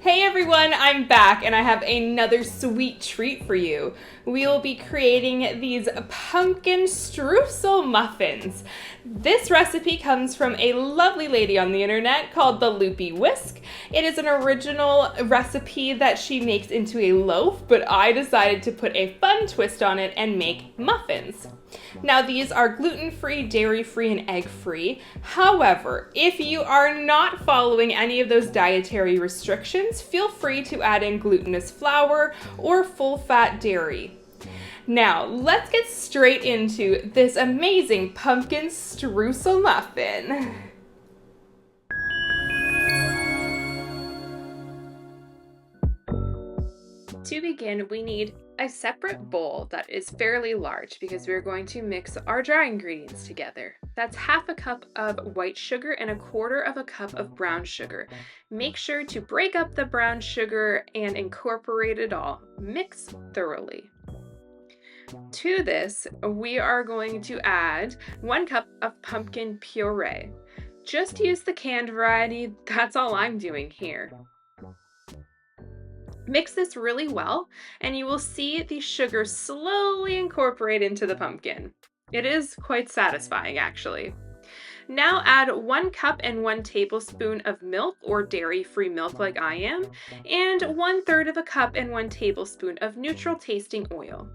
Hey everyone, I'm back and I have another sweet treat for you. We will be creating these pumpkin streusel muffins. This recipe comes from a lovely lady on the internet called the Loopy Whisk. It is an original recipe that she makes into a loaf, but I decided to put a fun twist on it and make muffins. Now these are gluten-free, dairy-free, and egg-free. However, if you are not following any of those dietary restrictions, feel free to add in glutinous flour or full-fat dairy. Now, let's get straight into this amazing pumpkin streusel muffin. To begin, we need a separate bowl that is fairly large because we're going to mix our dry ingredients together. That's half a cup of white sugar and a quarter of a cup of brown sugar. Make sure to break up the brown sugar and incorporate it all. Mix thoroughly. To this, we are going to add 1 cup of pumpkin puree. Just use the canned variety, that's all I'm doing here. Mix this really well, and you will see the sugar slowly incorporate into the pumpkin. It is quite satisfying, actually. Now add 1 cup and 1 tablespoon of milk, or dairy-free milk like I am, and 1/3 of a cup and 1 tablespoon of neutral tasting oil.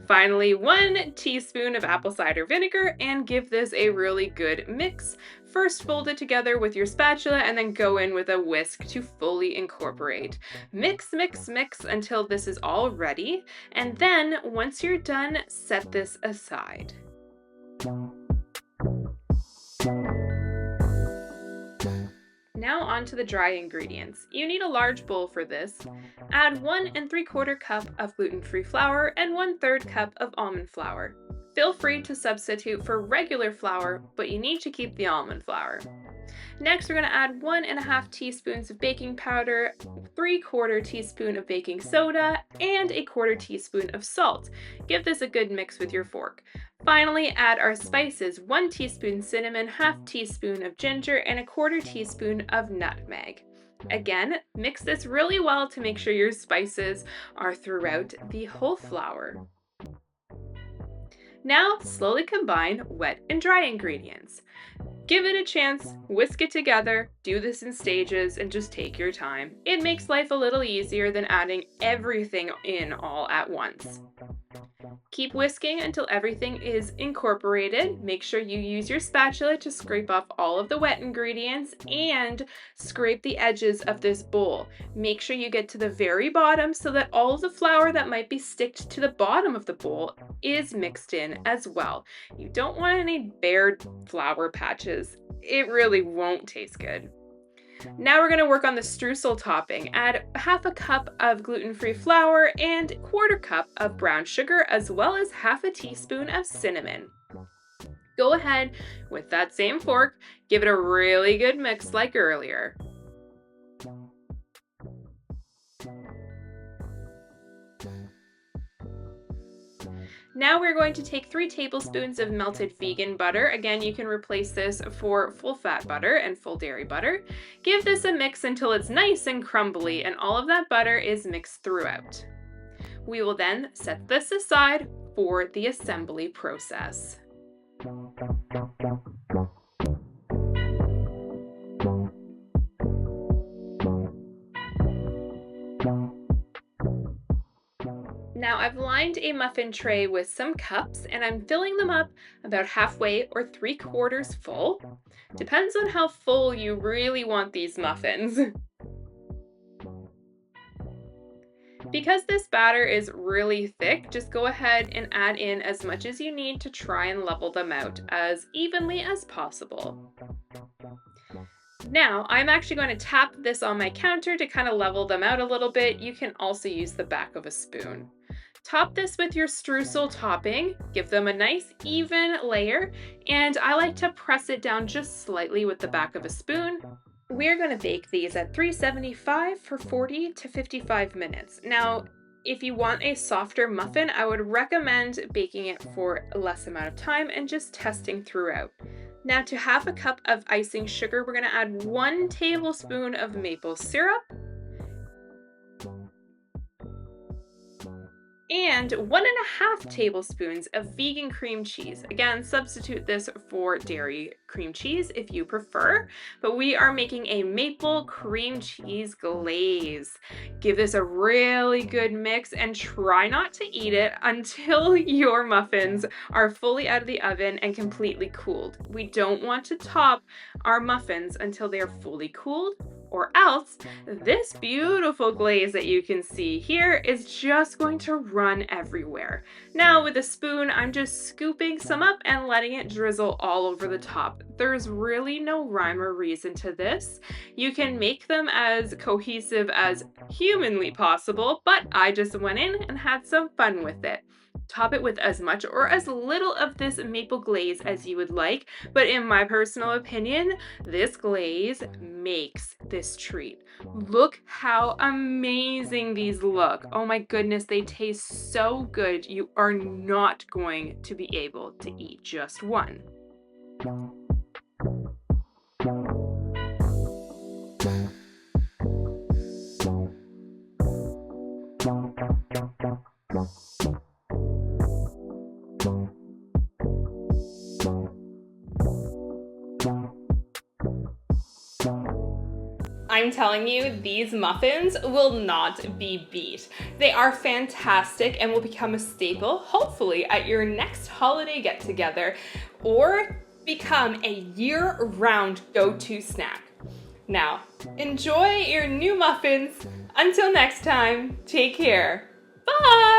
Finally, 1 teaspoon of apple cider vinegar, and give this a really good mix. First fold it together with your spatula and then go in with a whisk to fully incorporate. Mix, mix, mix until this is all ready, and then once you're done, set this aside. Now on to the dry ingredients. You need a large bowl for this. Add 1 3/4 cup of gluten-free flour and 1/3 cup of almond flour. Feel free to substitute for regular flour, but you need to keep the almond flour. Next, we're going to add 1½ teaspoons of baking powder, 3/4 teaspoon of baking soda, and 1/4 teaspoon of salt. Give this a good mix with your fork. Finally, add our spices: 1 teaspoon cinnamon, 1/2 teaspoon of ginger, and 1/4 teaspoon of nutmeg. Again, mix this really well to make sure your spices are throughout the whole flour. Now, slowly combine wet and dry ingredients. Give it a chance, whisk it together, do this in stages, and just take your time. It makes life a little easier than adding everything in all at once. Keep whisking until everything is incorporated. Make sure you use your spatula to scrape off all of the wet ingredients and scrape the edges of this bowl. Make sure you get to the very bottom so that all of the flour that might be sticked to the bottom of the bowl is mixed in as well. You don't want any bare flour patches. It really won't taste good. Now we're going to work on the streusel topping. Add 1/2 cup of gluten-free flour and 1/4 cup of brown sugar, as well as 1/2 teaspoon of cinnamon. Go ahead with that same fork, give it a really good mix like earlier. Now we're going to take 3 tablespoons of melted vegan butter. Again, you can replace this for full fat butter and full dairy butter. Give this a mix until it's nice and crumbly and all of that butter is mixed throughout. We will then set this aside for the assembly process. Now I've lined a muffin tray with some cups and I'm filling them up about halfway or 3/4 full. Depends on how full you really want these muffins. Because this batter is really thick, just go ahead and add in as much as you need to try and level them out as evenly as possible. Now, I'm actually going to tap this on my counter to kind of level them out a little bit. You can also use the back of a spoon. Top this with your streusel topping, give them a nice even layer, and I like to press it down just slightly with the back of a spoon. We're going to bake these at 375 for 40 to 55 minutes. Now, if you want a softer muffin, I would recommend baking it for a less amount of time and just testing throughout. Now to half a cup of icing sugar, we're going to add 1 tablespoon of maple syrup, and 1.5 tablespoons of vegan cream cheese. Again, substitute this for dairy cream cheese if you prefer, but we are making a maple cream cheese glaze. Give this a really good mix and try not to eat it until your muffins are fully out of the oven and completely cooled. We don't want to top our muffins until they're fully cooled, or else this beautiful glaze that you can see here is just going to run everywhere. Now with a spoon, I'm just scooping some up and letting it drizzle all over the top. There's really no rhyme or reason to this. You can make them as cohesive as humanly possible, but I just went in and had some fun with it. Top it with as much or as little of this maple glaze as you would like, but in my personal opinion, this glaze makes this treat. Look how amazing these look. Oh my goodness, they taste so good. You are not going to be able to eat just one. I'm telling you, these muffins will not be beat. They are fantastic and will become a staple, hopefully, at your next holiday get-together, or become a year-round go-to snack. Now, enjoy your new muffins. Until next time, take care. Bye!